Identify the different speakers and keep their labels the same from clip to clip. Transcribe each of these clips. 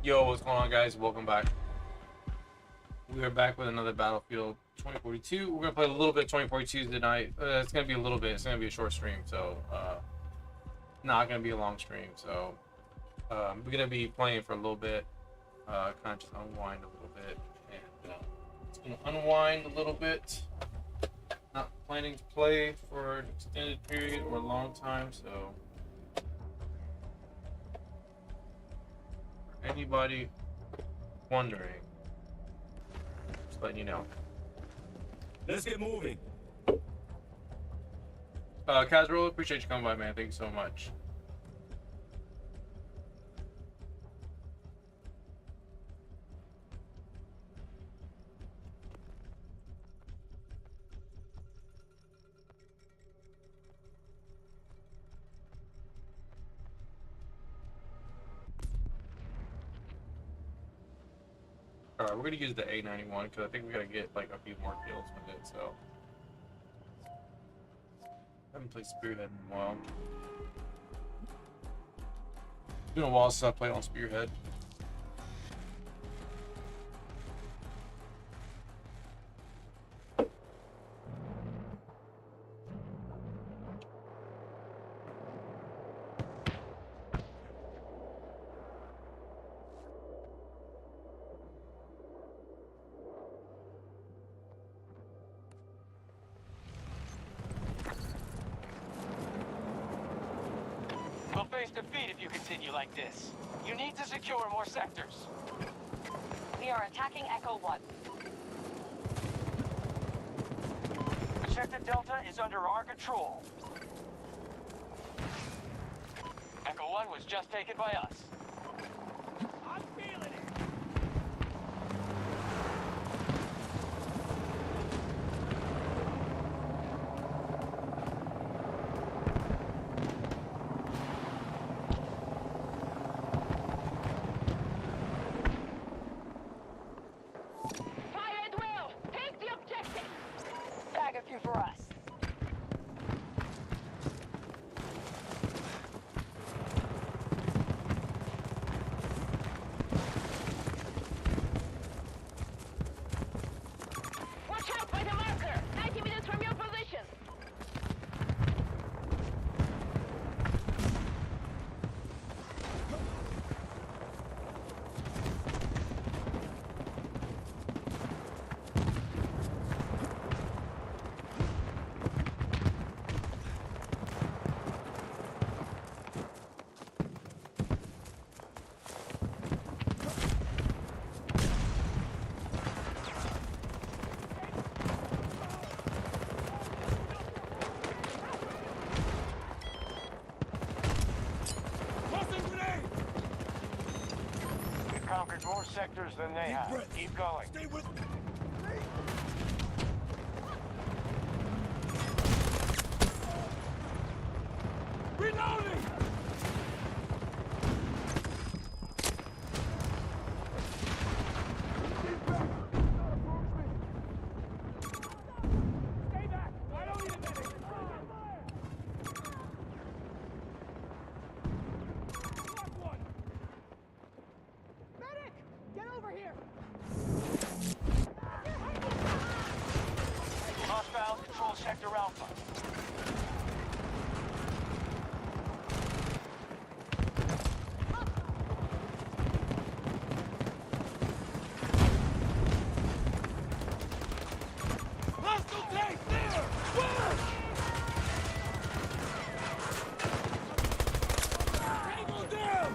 Speaker 1: Yo, what's going on, guys? Welcome back. We are back with another Battlefield 2042. We're gonna play a little bit of 2042 tonight. It's gonna be a little bit. It's gonna be a short stream, so not gonna be a long stream. So we're gonna be playing for a little bit, kind of just unwind a little bit, and it's gonna unwind a little bit. Not planning to play for an extended period or a long time, so. Anybody wondering, just letting you know.
Speaker 2: Let's get moving.
Speaker 1: Casroll, appreciate you coming by, man. Thank you so much. Alright, we're gonna use the A91 because I think we gotta get like a few more kills with it, so. I haven't played Spearhead in a while. It's been a while since I played on Spearhead.
Speaker 3: Face defeat if you continue like this. You need to secure more sectors.
Speaker 4: We are attacking Echo 1.
Speaker 3: Sector Delta is under our control. Echo 1 was just taken by us. I'm feeling it.
Speaker 4: For us. Watch out by the marker! 90 minutes from your position!
Speaker 3: Conquered more sectors than they have. Keep going.
Speaker 2: Stay with me. Reloading!
Speaker 3: Stay back! I don't need a medic!
Speaker 4: Get over here!
Speaker 3: Hostile control sector Alpha.
Speaker 2: Hostile tank there! Fire! Tango down!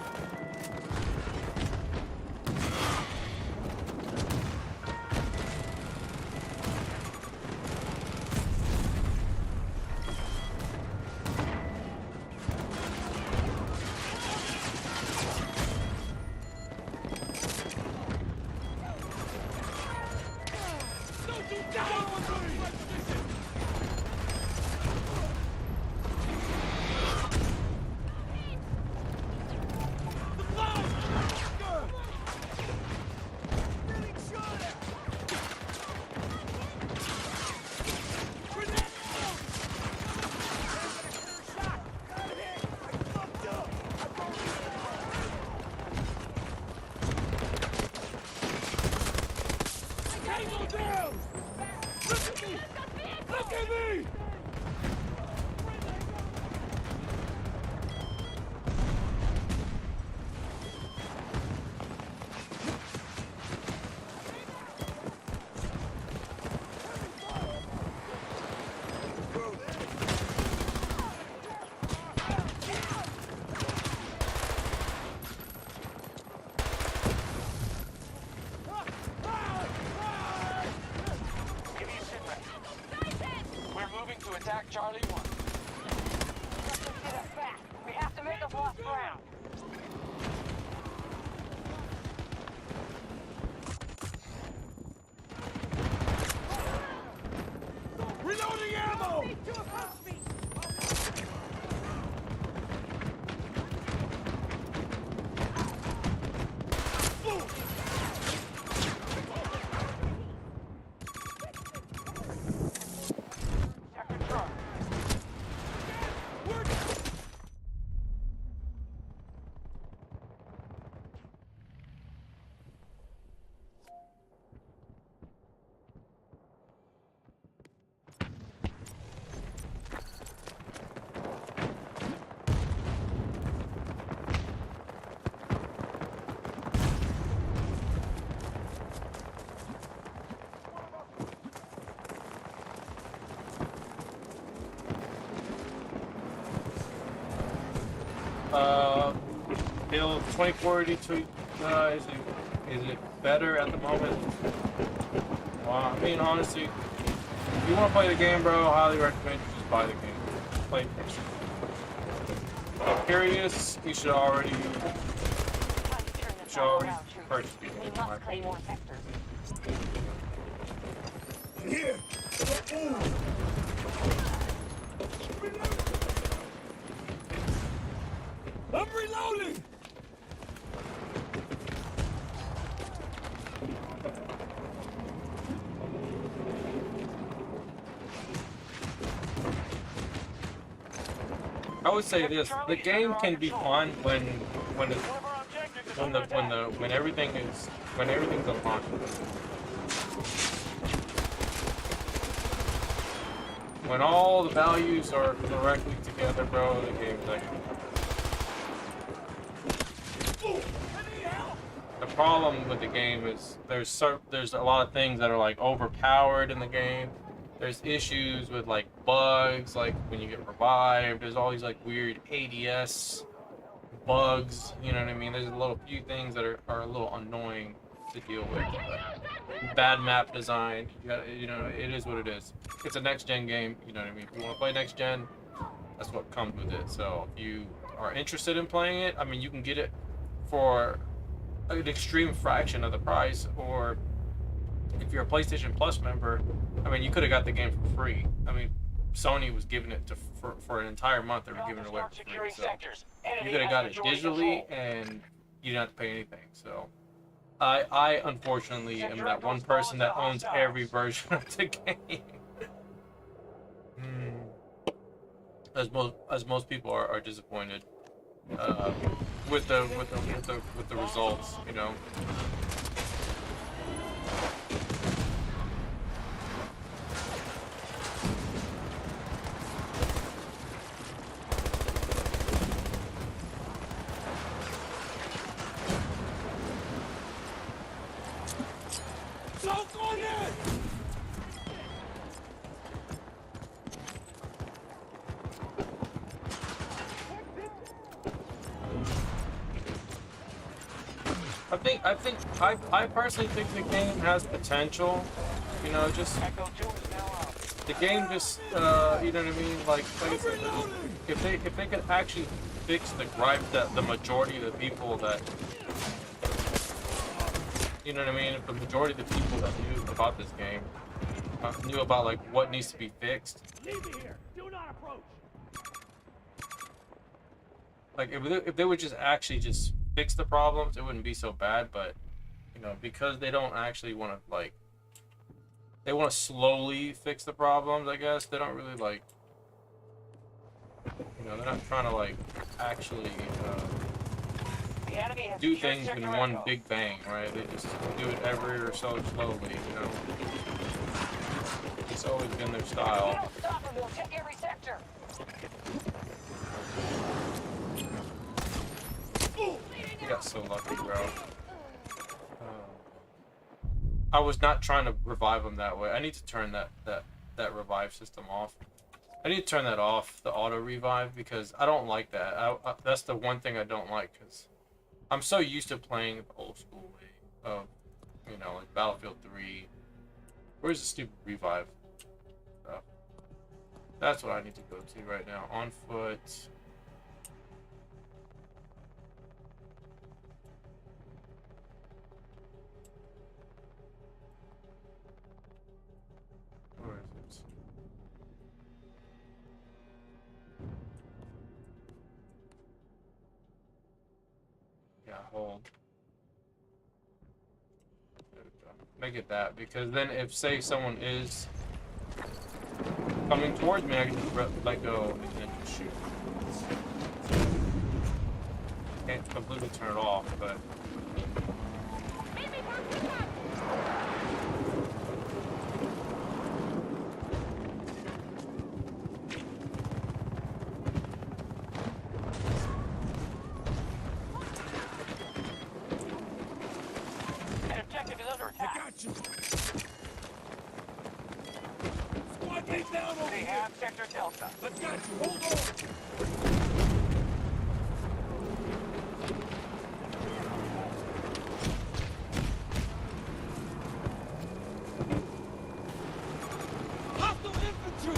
Speaker 2: Tango down! Look at me! Look at me!
Speaker 3: Give me a sit rep. We're moving to attack Charlie 1. We have to make a lost ground.
Speaker 2: Reloading ammo!
Speaker 3: Sector Charlie.
Speaker 1: Build 2042, is it better at the moment? Well, I mean, honestly, if you want to play the game, bro, I highly recommend you just buy the game. Play first. If you're curious, you should already purchase the game.
Speaker 3: We must claim more sectors.
Speaker 2: Here! I'm reloading!
Speaker 1: I would say this: the game can be fun when everything's unlocked. When all the values are correctly together, bro, the game's like. The problem with the game is there's a lot of things that are like overpowered in the game. There's issues with like bugs, like when you get revived. There's all these like weird ADS bugs. You know what I mean? There's a few things that are a little annoying to deal with. But bad map design. You know, it is what it is. It's a next gen game. You know what I mean? If you want to play next gen, that's what comes with it. So if you are interested in playing it, I mean, you can get it for an extreme fraction of the price, or if you're a PlayStation Plus member, I mean, you could have got the game for free. I mean, Sony was giving it for an entire month. They were giving it away for free. So you could have got it digitally, and you didn't have to pay anything. So I unfortunately am that one person that owns every version of the game. As most people are disappointed with the results, you know.
Speaker 2: Soak on it!
Speaker 1: I personally think the game has potential. You know, just the game just you know what I mean. Like I said, if they could actually fix the gripe that the majority of the people that, you know what I mean, if the majority of the people that knew about this game knew about like what needs to be fixed.
Speaker 2: Leave me here! Do not approach!
Speaker 1: Like if they would just actually just fix the problems, it wouldn't be so bad. But you know, because they don't actually want to like, they want to slowly fix the problems. I guess they don't really like, you know, they're not trying to like actually
Speaker 3: The enemy has
Speaker 1: do
Speaker 3: secured
Speaker 1: things in
Speaker 3: Sector
Speaker 1: one
Speaker 3: Echo.
Speaker 1: big bang, right? They just do it ever so slowly, you know. It's always been their
Speaker 3: If we
Speaker 1: style.
Speaker 3: don't stop them, they'll take every sector.
Speaker 1: You got so lucky, bro. I was not trying to revive them that way. I need to turn that revive system off. I need to turn that off, the auto revive, because I don't like that. That's the one thing I don't like, because I'm so used to playing the old school way of, you know, like Battlefield 3. Where's the stupid revive stuff? That's what I need to go to right now. On foot. Where is it? Yeah, hold. There we go. Make it that, because then if, say, someone is coming towards me, I can just let go and then just shoot. Can't completely turn it off, but
Speaker 4: Meet me for pickup.
Speaker 3: An objective is under attack.
Speaker 2: Got you. Squad mate down over
Speaker 3: They
Speaker 2: here.
Speaker 3: have Sector Delta.
Speaker 2: I got you. Hold on. Hostile infantry.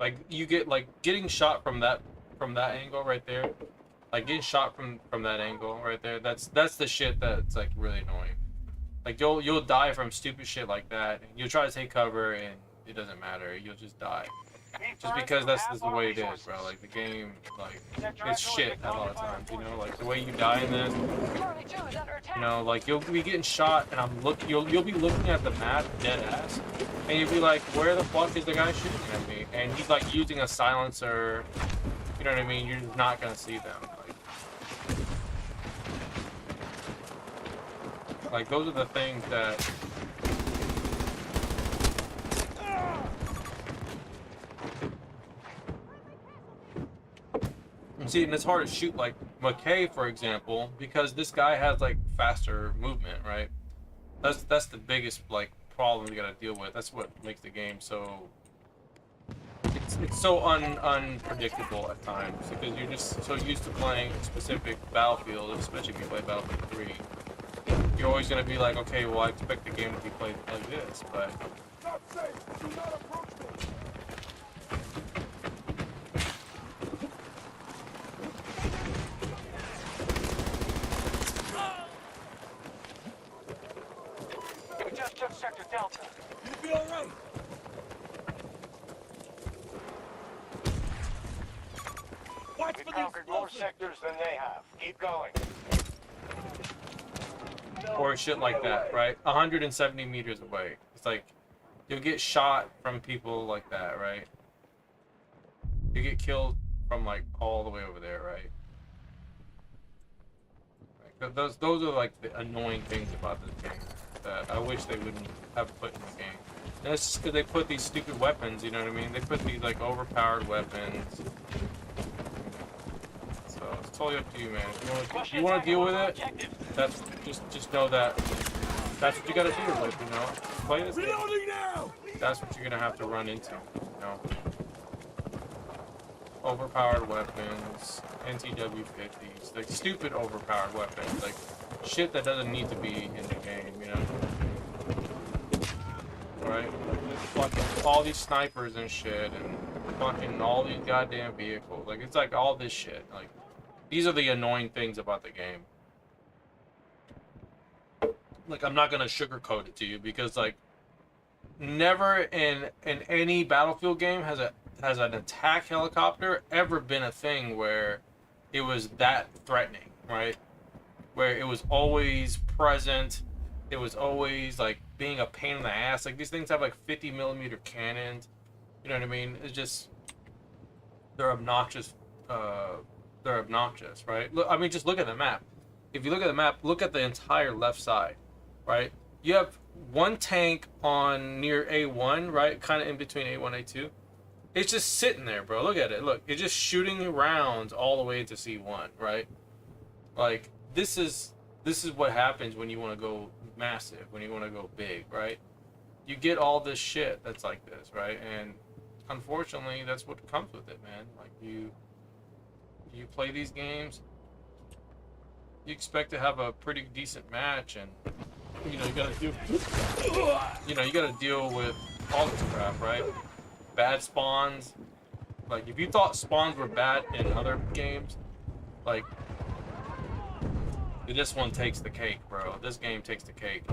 Speaker 1: like you get like getting shot from that angle right there, like getting shot from that angle right there. That's the shit that's like really annoying. Like you'll die from stupid shit like that. You'll try to take cover and it doesn't matter. You'll just die. Just because that's the way it is, bro. Like the game, like it's shit a lot of times. You know, like the way you die in this.
Speaker 3: Charlie 2 is under attack.
Speaker 1: You know, like you'll be getting shot, and you'll be looking at the map dead ass, and you'll be like, where the fuck is the guy shooting at me? And he's like using a silencer. You know what I mean? You're not gonna see them. Like those are the things that. See, and it's hard to shoot like McKay, for example, because this guy has like faster movement, right? That's the biggest like problem you gotta deal with. That's what makes the game so it's so unpredictable at times because you're just so used to playing a specific battlefield, especially if you play Battlefield 3. You're always gonna be like, okay, well I expect the game to be played like this, but
Speaker 2: Not safe. Do not approach me.
Speaker 3: We just took Sector Delta.
Speaker 2: You'll be all right. Watch
Speaker 3: We've
Speaker 2: for the
Speaker 3: conquered more
Speaker 2: explosive.
Speaker 3: sectors than they have. Keep going.
Speaker 1: or shit like that, right? 170 meters away. It's like you'll get shot from people like that, right? You get killed from like all the way over there, right? Like, those are like the annoying things about this game that I wish they wouldn't have put in the game. And it's just because they put these stupid weapons, you know what I mean? They put these like overpowered weapons. So it's totally up to you, man. If you want to deal with it, that's just know that that's what you got to deal with, you know. Play this game.
Speaker 2: Reloading now.
Speaker 1: That's what you're gonna have to run into, you know. Overpowered weapons, NTW50s, like stupid overpowered weapons. Like shit that doesn't need to be in the game, you know? Right? Like, fucking all these snipers and shit, and fucking all these goddamn vehicles. Like, it's like all this shit. Like, these are the annoying things about the game. Like, I'm not gonna sugarcoat it to you because, like, never in any Battlefield game has an attack helicopter ever been a thing where it was that threatening, right? Where it was always present, it was always like being a pain in the ass. Like, these things have like 50mm cannons, you know what I mean? It's just, they're obnoxious. They're obnoxious, right? Look, I mean, just look at the map. If you look at the map, look at the entire left side, right? You have one tank on near A1, right? Kind of in between A1 and A2. It's just sitting there, bro. Look at it. Look, it's just shooting rounds all the way to C1, right? Like, this is what happens when you want to go massive, when you want to go big, right? You get all this shit that's like this, right? And unfortunately, that's what comes with it, man. Like, you play these games, you expect to have a pretty decent match, and you know, you gotta deal with all this crap, right? Bad spawns. Like, if you thought spawns were bad in other games, like, this one takes the cake, bro. This game takes the cake.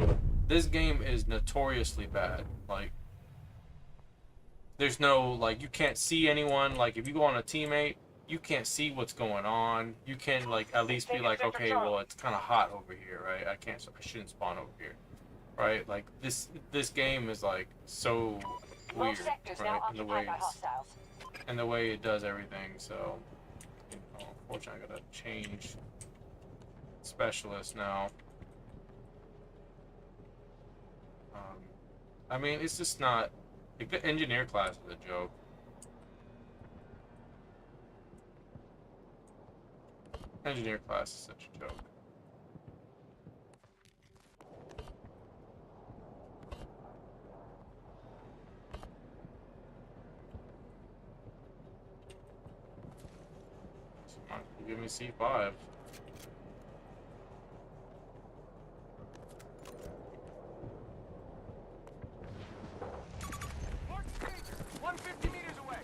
Speaker 1: This game is notoriously bad. Like, there's no, like, you can't see anyone. Like, if you go on a teammate, you can't see what's going on. You can, like, at least be like, okay, well, it's kind of hot over here, right? I shouldn't spawn over here, right? Like, this game is, like, so weird, right? And the way it does everything. So, you know, unfortunately, I gotta change specialist now. I mean, it's just not, like, the engineer class is a joke. Engineer class is such a joke. Give me C5.
Speaker 3: Mark Stranger, 150 meters away.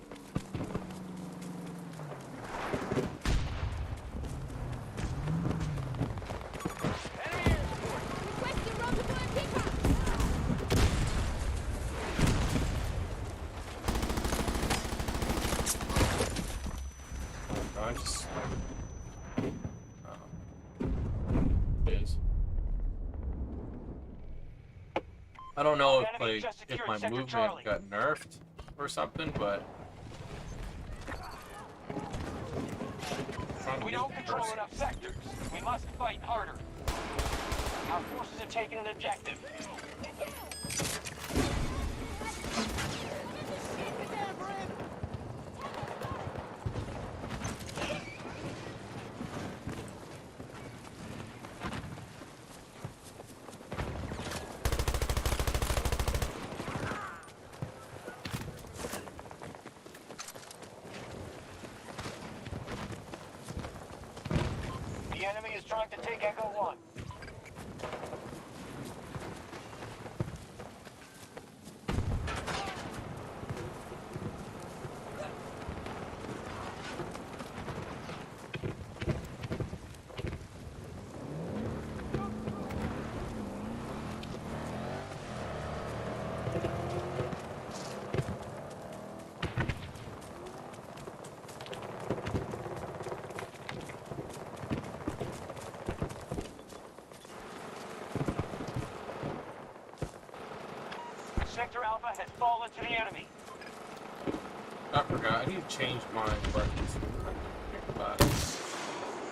Speaker 3: Enemy air support.
Speaker 2: Requesting road to a pickup.
Speaker 1: I just, is. I don't know if, like, if my movement got nerfed or something, but
Speaker 3: We don't control enough sectors. We must fight harder. Our forces have taken an objective. The enemy is trying to take Echo 1. Sector Alpha has fallen to the enemy.
Speaker 1: I forgot. I need to change my buttons.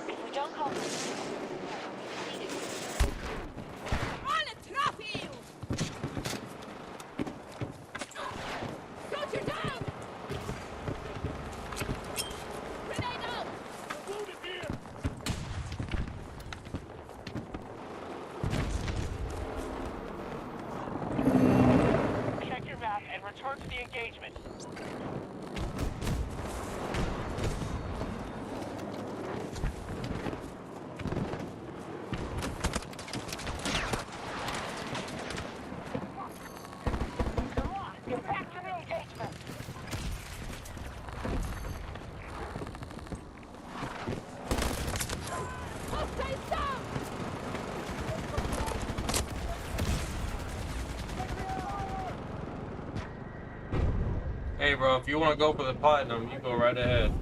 Speaker 4: If we don't call
Speaker 2: On a trophy! Soldier down! Grenade out!
Speaker 3: Wounded here. Check your map and return to the engagement.
Speaker 1: Hey, bro, if you want to go for the platinum, you go right ahead.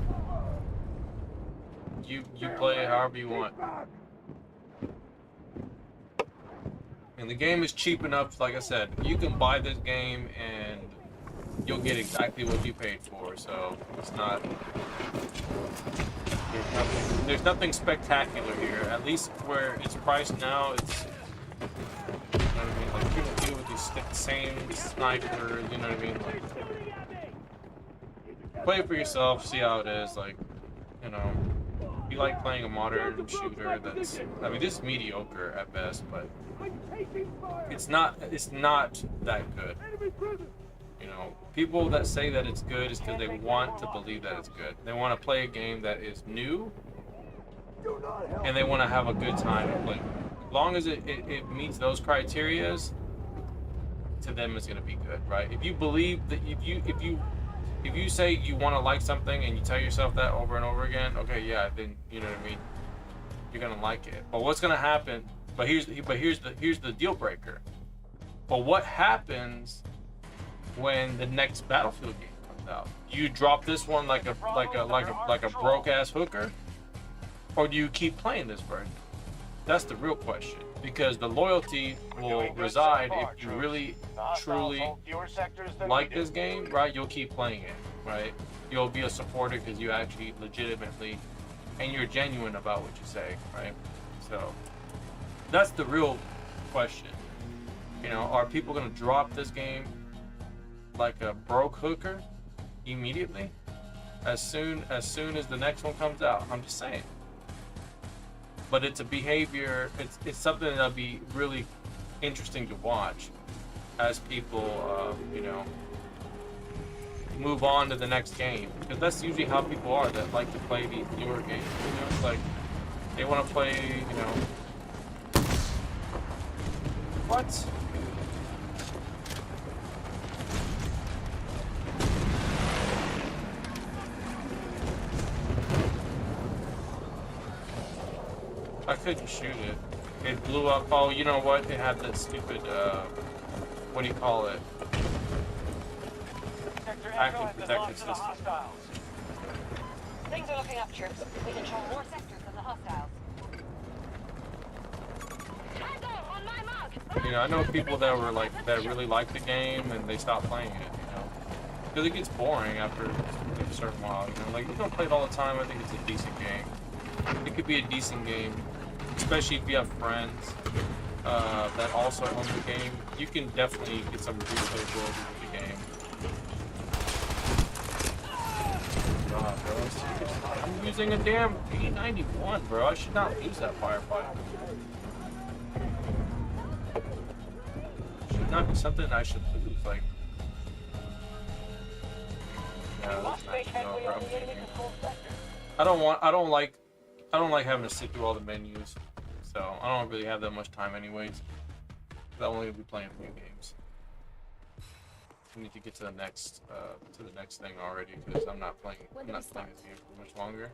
Speaker 1: You play it however you want. And the game is cheap enough, like I said, you can buy this game and you'll get exactly what you paid for. So it's not. There's nothing spectacular here. At least where it's priced now, it's. You know what I mean? Like people deal with these same snipers. You know what I mean? Like, play it for yourself, see how it is. Like, you know, if you like playing a modern shooter, that's. I mean, this is mediocre at best, but it's not that good. You know, people that say that it's good is because they want to believe that it's good. They want to play a game that is new, and they want to have a good time and play. As long as it meets those criterias, to them it's gonna be good, right? If you believe that, if you say you want to like something and you tell yourself that over and over again, okay, yeah, then you know what I mean. You're gonna like it. But what's gonna happen? But here's the deal breaker. But what happens when the next Battlefield game comes out? You drop this one like a broke ass hooker, or do you keep playing this version? That's the real question. Because the loyalty will reside if you really truly like this game, right? You'll keep playing it, right? You'll be a supporter because you actually legitimately and you're genuine about what you say, right? So that's the real question. You know, are people gonna drop this game like a broke hooker immediately as soon as the next one comes out? I'm just saying. But it's a behavior, it's something that'll be really interesting to watch as people you know, move on to the next game, because that's usually how people are that like to play these newer games. You know, it's like they want to play, you know, what? I couldn't shoot it. It blew up. Oh, you know what? It had that stupid, what do you call it? Active protective system.
Speaker 4: Things are looking up, troops. We control more sectors than the hostiles. On my mark.
Speaker 1: You know, I know people that were like, that really like the game and they stopped playing it, you know. Because it gets boring after a certain while, you know. Like, if you don't play it all the time, I think it's a decent game. It could be a decent game, especially if you have friends that also own the game. You can definitely get some replayability with the game. God, bro, I'm using a damn P91, bro. I should not lose that firefight. Should not be something I should lose. Like, yeah, that's nice. No, bro, I don't like having to sit through all the menus, so I don't really have that much time anyways. I only be playing a few games. We need to get to the next thing already, because I'm not playing this game for much longer.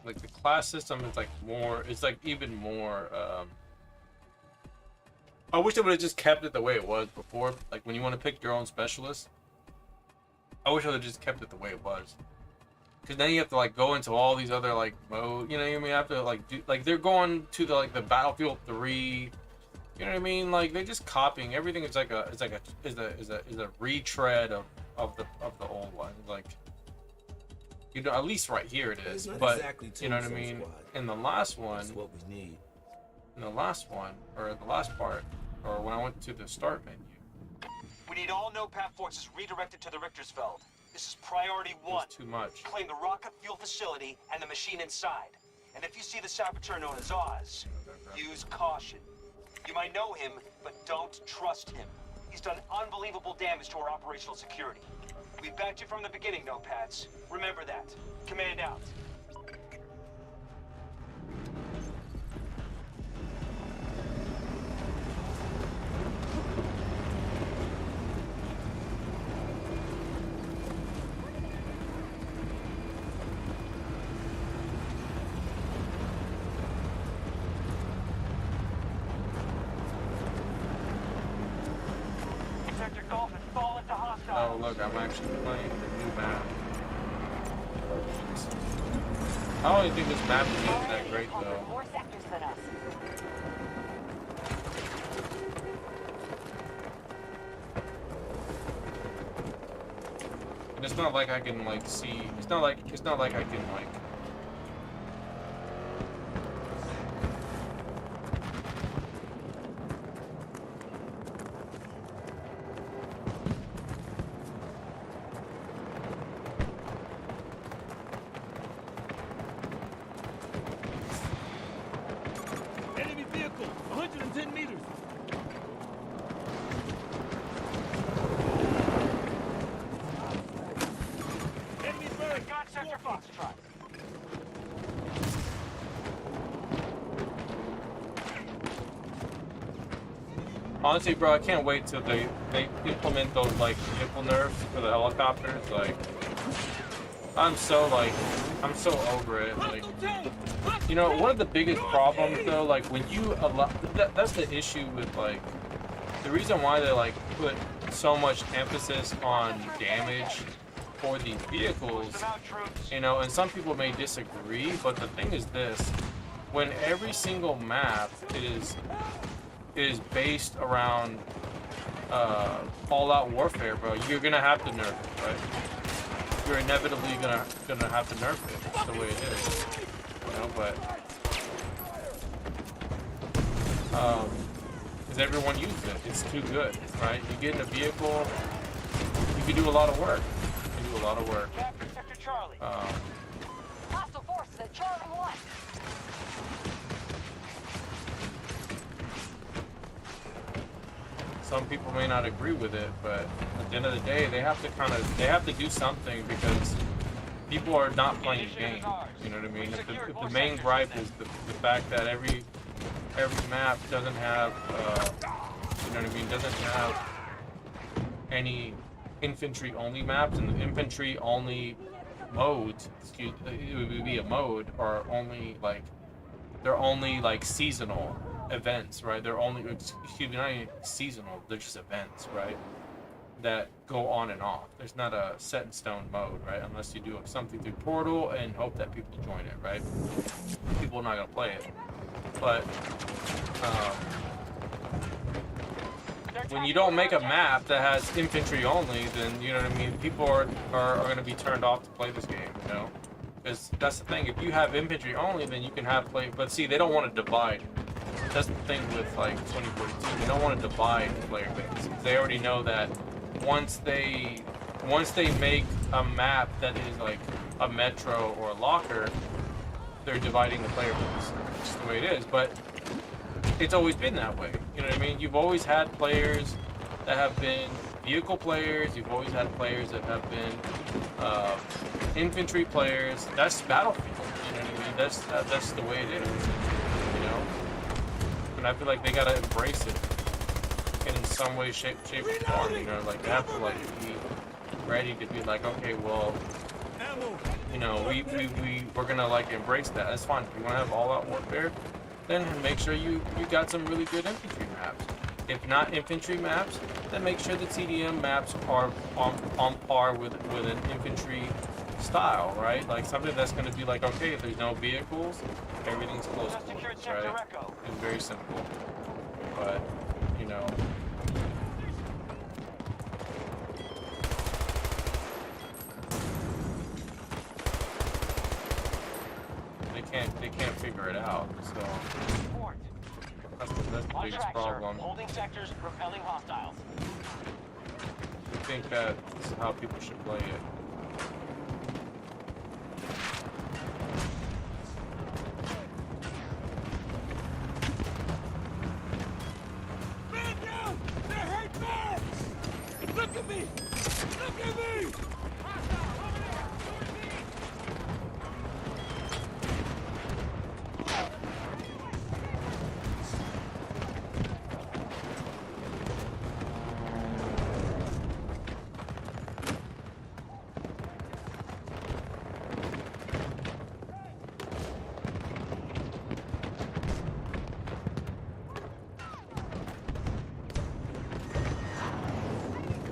Speaker 1: Like the class system is like more, it's like even more, I wish they would have just kept it the way it was before. Like when you want to pick your own specialist, I wish I would have just kept it the way it was. Cause then you have to like go into all these other like mode, you know what I mean? You have to like do, like they're going to the Battlefield 3, you know what I mean? Like they're just copying everything. It's like a retread of the old one. Like, you know, at least right here it is, but exactly, you know what I mean? In the last one, that's what we need. In the last one, or the last part, or when I went to the start menu,
Speaker 5: We need all NOPAT forces redirected to the Richtersfeld. This is priority 1.
Speaker 1: It's too much.
Speaker 5: Claim the rocket fuel facility and the machine inside. And if you see the saboteur known as Oz, use caution. You might know him, but don't trust him. He's done unbelievable damage to our operational security. We've backed you from the beginning, NOPATs. Remember that. Command out.
Speaker 3: Sector Golf has fallen to hostile.
Speaker 1: Oh, look, I'm actually playing the new map. I don't even think this map is even that great, though.
Speaker 4: More sectors than us.
Speaker 1: And it's not like I can, like, see... It's not like I can, like...
Speaker 6: Enemy vehicle, 110 meters. Enemy bird.
Speaker 3: Got Sector Foxtrot.
Speaker 1: Honestly, bro, I can't wait till they implement those, like, vehicle nerfs for the helicopters. Like, I'm so over it. Like, you know, one of the biggest problems, though, like, when you allow... That's the issue with, like... The reason why they, like, put so much emphasis on damage for these vehicles, you know, and some people may disagree, but the thing is this. When every single map is based around all-out warfare, bro, you're gonna have to nerf it, right? You're inevitably gonna have to nerf it. That's the way it is, you know. But because everyone uses it, it's too good, right? You get in a vehicle, you can do a lot of work. You can do a lot of work.
Speaker 3: Capture Sector Charlie.
Speaker 4: Hostile forces at Charlie 1.
Speaker 1: Some people may not agree with it, but at the end of the day, they have to do something because people are not playing the game. You know what I mean? If the main gripe is the fact that every map doesn't have, you know what I mean, doesn't have any infantry-only maps, and the infantry-only modes, it would be a mode, are only like, they're only like seasonal events, right? They're only, excuse me, not even seasonal, they're just events, right? That go on and off. There's not a set in stone mode, right? Unless you do something through Portal and hope that people join it, right? People are not gonna play it. But when you don't make a map that has infantry only, then, you know what I mean, people are gonna be turned off to play this game, you know? Because that's the thing, if you have infantry only, then you can have but see, they don't want to divide. That's the thing with, like, 2042, they don't want to divide the player base. They already know that once they make a map that is like a metro or a locker, they're dividing the player base. That's just the way it is, but it's always been that way. You know what I mean? You've always had players that have been vehicle players, you've always had players that have been infantry players. That's Battlefield, you know what I mean? That's the way it is, you know? And I feel like they gotta embrace it in some way, shape, or form, you know? Like, they have to, like, be ready to be like, okay, well, you know, we're gonna, like, embrace that. That's fine. If you wanna have all-out warfare, then make sure you got some really good infantry maps. If not infantry maps, then make sure the TDM maps are on par with an infantry style, right? Like something that's going to be like, okay, if there's no vehicles, everything's close quarters, right? It's very simple, but you know. They can't figure it out, so that's the biggest problem.
Speaker 3: Holding sectors, repelling hostiles.
Speaker 1: think that this is how people should play it.
Speaker 6: Man down! They're hurt bad! Look at me! Look at me!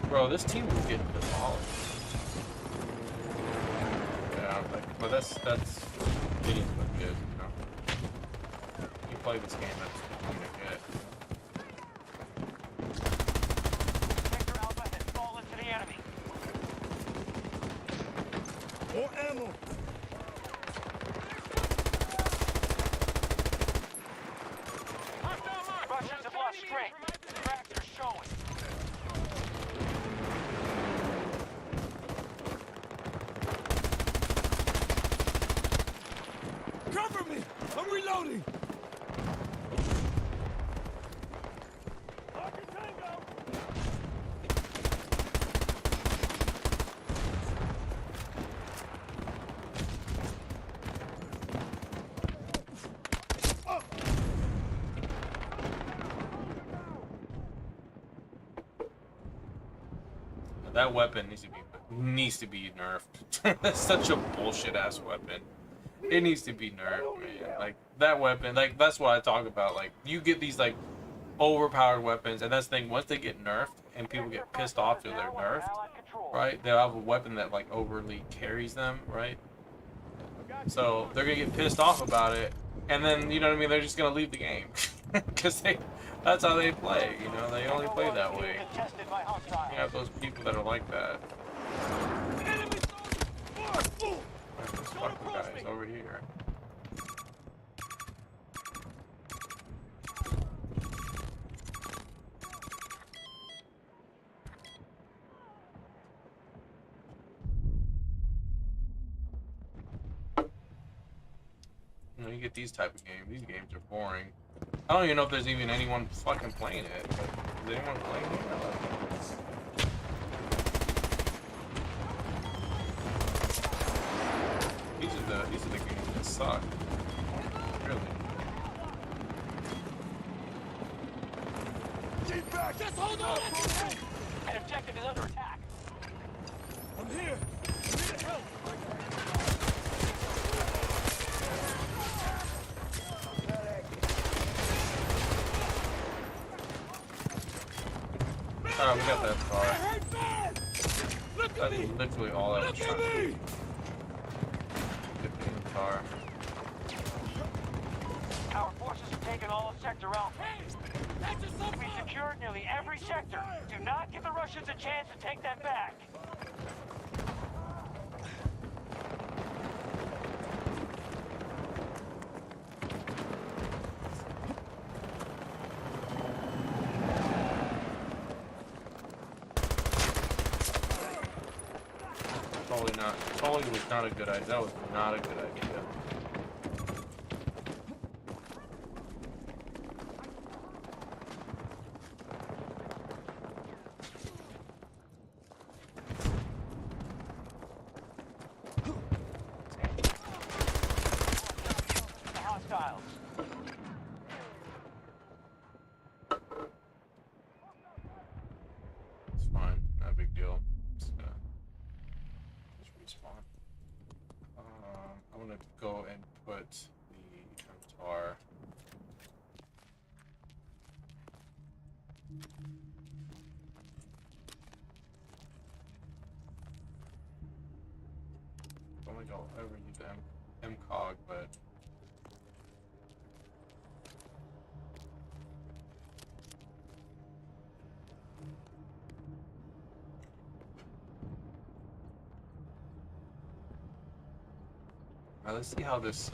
Speaker 1: Bro, this team is getting demolished. Yeah, like, but that's getting good, you know. You play this game, that's what you get.
Speaker 3: Sector Alpha has fallen to the enemy.
Speaker 6: More ammo!
Speaker 3: Russians have lost strength. Cracks are showing.
Speaker 6: Cover me! I'm reloading!
Speaker 1: That weapon needs to be nerfed. That's such a bullshit ass weapon. It needs to be nerfed, man. Like that weapon, like that's what I talk about. Like you get these like overpowered weapons, and that's the thing. Once they get nerfed and people get pissed off that they're nerfed, right? They'll have a weapon that like overly carries them, right? So they're gonna get pissed off about it, and then you know what I mean. They're just gonna leave the game because that's how they play. You know, they only play that way. You have those people that are like that. This fucking guy's over here. You know, you get these type of games. These games are boring. I don't even know if there's even anyone fucking playing it. But is anyone playing it? These are the games that suck. Really.
Speaker 6: Get back! Just hold on!
Speaker 3: An objective is under attack.
Speaker 6: I'm here! I'm here to help!
Speaker 1: Alright, we got that far.
Speaker 6: Hurt bad! Look at
Speaker 1: That's
Speaker 6: me!
Speaker 1: literally all I was
Speaker 6: Look
Speaker 1: trying
Speaker 6: at
Speaker 1: to do.
Speaker 6: me!
Speaker 1: Get in the car.
Speaker 3: Our forces have taken all of Sector Alpha.
Speaker 6: That's just
Speaker 3: We secured nearly every sector. Do not give the Russians a chance to take that back.
Speaker 1: Totally was not a good idea. That was not a good idea.
Speaker 3: The hostiles.
Speaker 1: It's fine. Not a big deal. Just respawn. I'm gonna go and put the MTAR. I don't think I'll ever use the MCOG, but let's see how this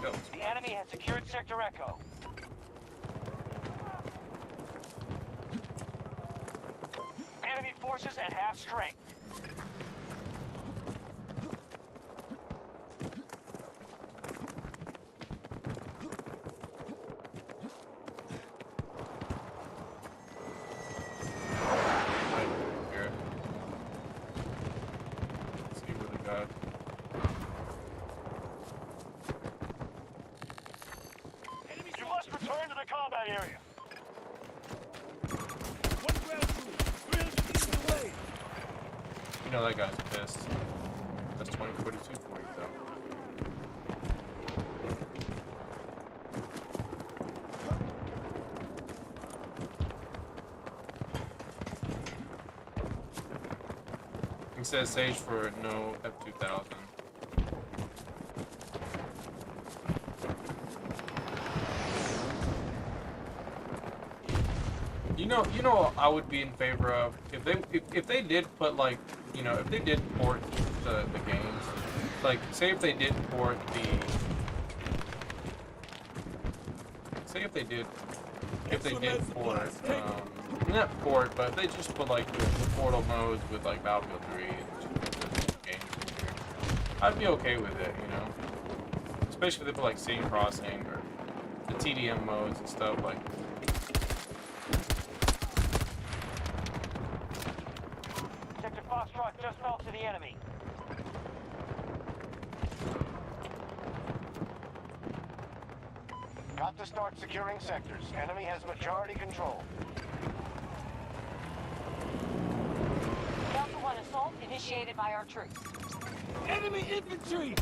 Speaker 1: goes.
Speaker 3: The enemy has secured Sector Echo. forces at half strength.
Speaker 1: Here. Let's see what they got.
Speaker 3: You must return to the combat area.
Speaker 6: One ground crew, 300 meters away.
Speaker 1: You know that guy's pissed. That's 2042 for you, though. It says Sage for no F2000. You know, I would be in favor of if they did put like, you know, if they did port the games, like say if they did port port not port, but if they just put like the portal modes with like Battlefield 3 and games in here, I'd be okay with it, you know, especially if they put like Scene Crossing or the TDM modes and stuff like.
Speaker 3: Sector Foxtrot just fell to the enemy. Got to start securing sectors. Enemy has majority control.
Speaker 4: Delta 1 assault initiated by our troops.
Speaker 6: Enemy infantry!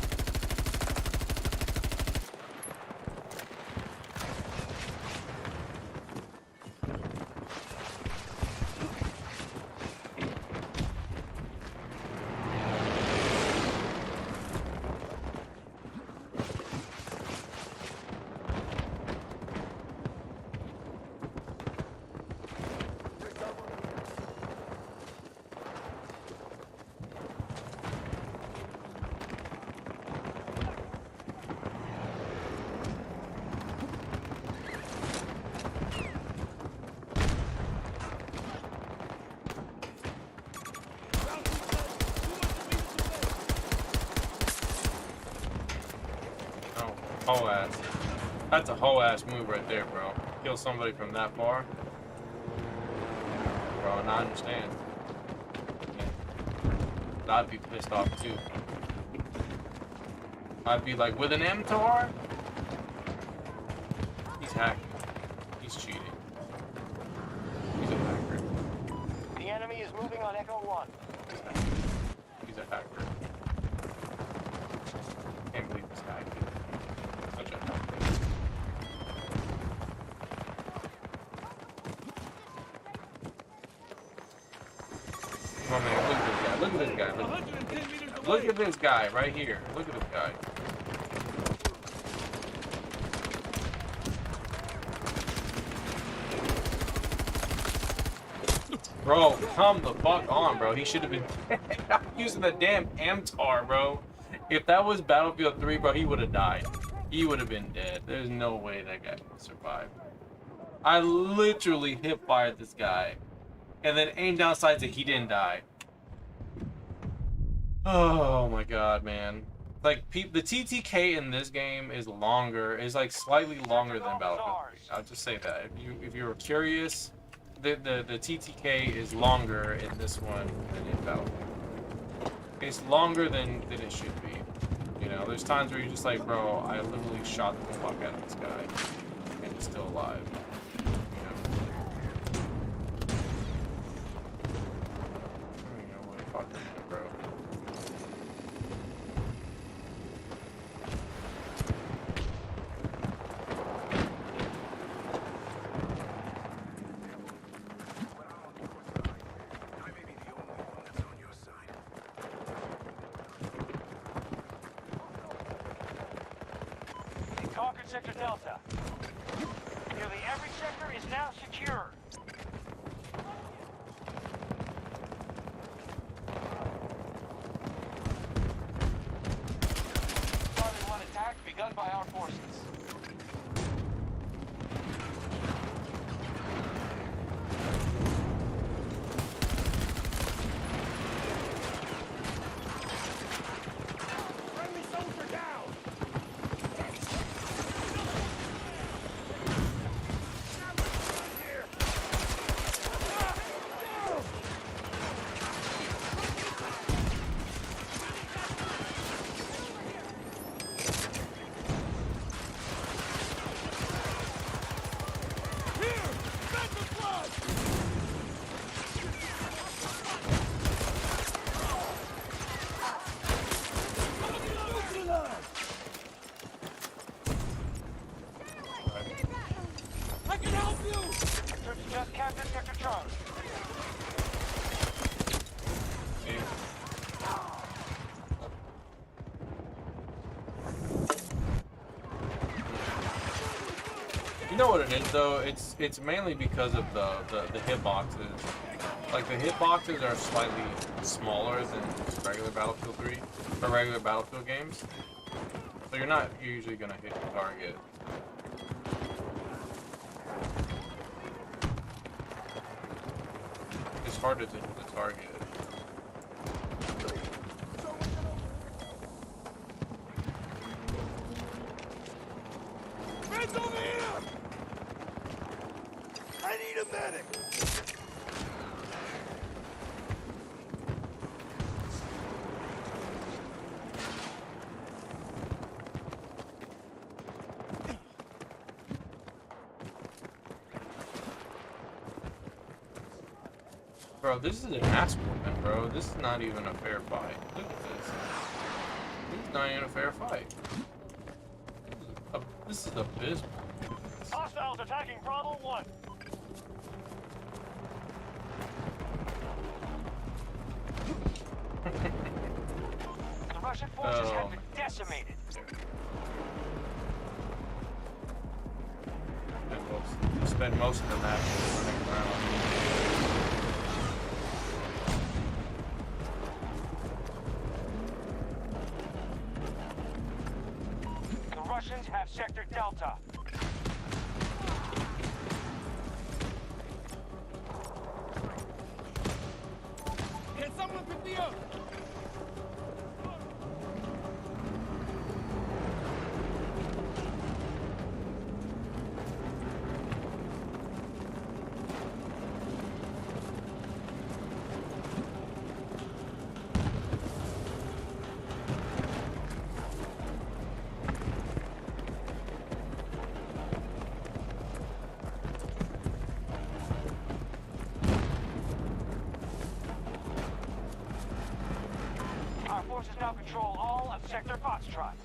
Speaker 1: Whole ass. That's a whole ass move right there, bro. Kill somebody from that far. Bro, and I understand. Yeah. I'd be pissed off too. I'd be like, with an MTOR? He's hacking. He's cheating. He's a hacker.
Speaker 3: The enemy is moving on Echo 1.
Speaker 1: He's a hacker. Can't believe this guy. Such a hacker. Come on, man. Look at this guy. Look at this guy.
Speaker 6: 110 meters away.
Speaker 1: Look at this guy right here. Look at this guy. Bro, come the fuck on, bro. He should have been using the damn MTAR, bro. If that was Battlefield 3, bro, he would have died. He would have been dead. There's no way that guy would survive. I literally hip-fired this guy. And then aimed down sights and he didn't die. Oh my god, man. Like, the TTK in this game is longer, is like slightly longer than Battlefield 3. I'll just say that. If you're curious, the TTK is longer in this one than in Battlefield. It's longer than it should be. You know, there's times where you're just like, bro, I literally shot the fuck out of this guy and he's still alive. You know? I don't even know what the fuck I'm doing, bro.
Speaker 3: Conquered Sector Delta. Nearly every sector is now secure. Charlie 1 attack begun by our forces.
Speaker 6: you!
Speaker 3: Troops just captured Sector Charlie.
Speaker 1: You know what it is though? It's mainly because of the hitboxes. Like the hitboxes are slightly smaller than regular Battlefield 3 or regular Battlefield games. So you're not usually gonna hit the target. It's harder to hit the target.
Speaker 6: Friends over here! I need a medic!
Speaker 1: Bro, this is an ass whooping, bro. This is not even a fair fight. Look at this. This is not even a fair fight. This is abysmal.
Speaker 3: Hostiles attacking Bravo 1. The Russian forces have been decimated.
Speaker 1: And we'll spend most of the match running around.
Speaker 3: The Russians have Sector Delta.
Speaker 6: Can someone pick me up?
Speaker 3: Our forces now control all of Sector Foxtrot.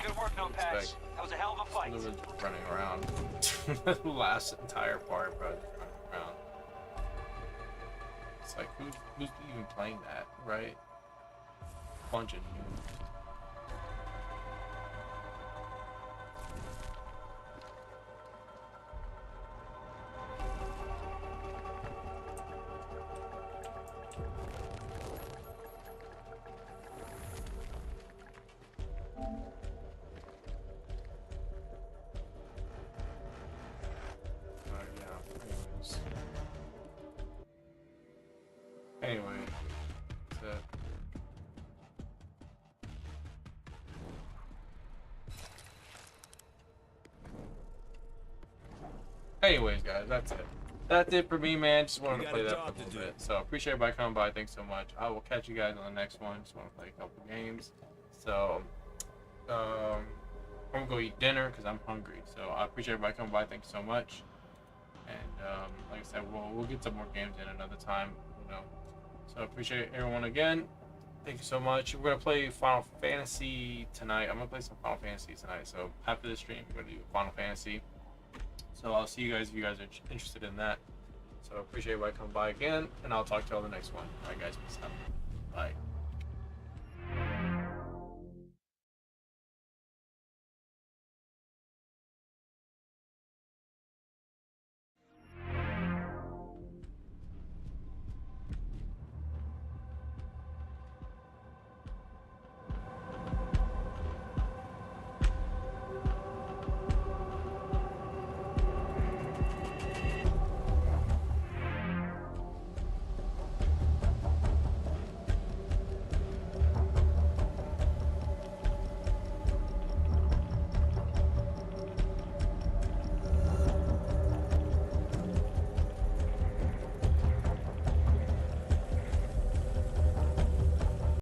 Speaker 3: Good work, No Pass. That was a hell of a fight.
Speaker 1: Literally just running around. The last entire part, bro, just running around. It's like, who's even playing that, right? Bunch of noobs. Anyway, so anyways, guys, that's it. That's it for me, man. Just wanted to play that for a little bit. So appreciate everybody coming by. Thanks so much. I will catch you guys on the next one. Just want to play a couple games. So I'm gonna go eat dinner because I'm hungry. So I appreciate everybody coming by. Thanks so much. And like I said, we'll get some more games in another time. You know. So I appreciate everyone again. Thank you so much. We're gonna play Final Fantasy tonight. I'm gonna play some Final Fantasy tonight. So after this stream, we're gonna do Final Fantasy. So I'll see you guys if you guys are interested in that. So I appreciate everybody coming by again, and I'll talk to you all the next one. All right, guys, peace out. Bye.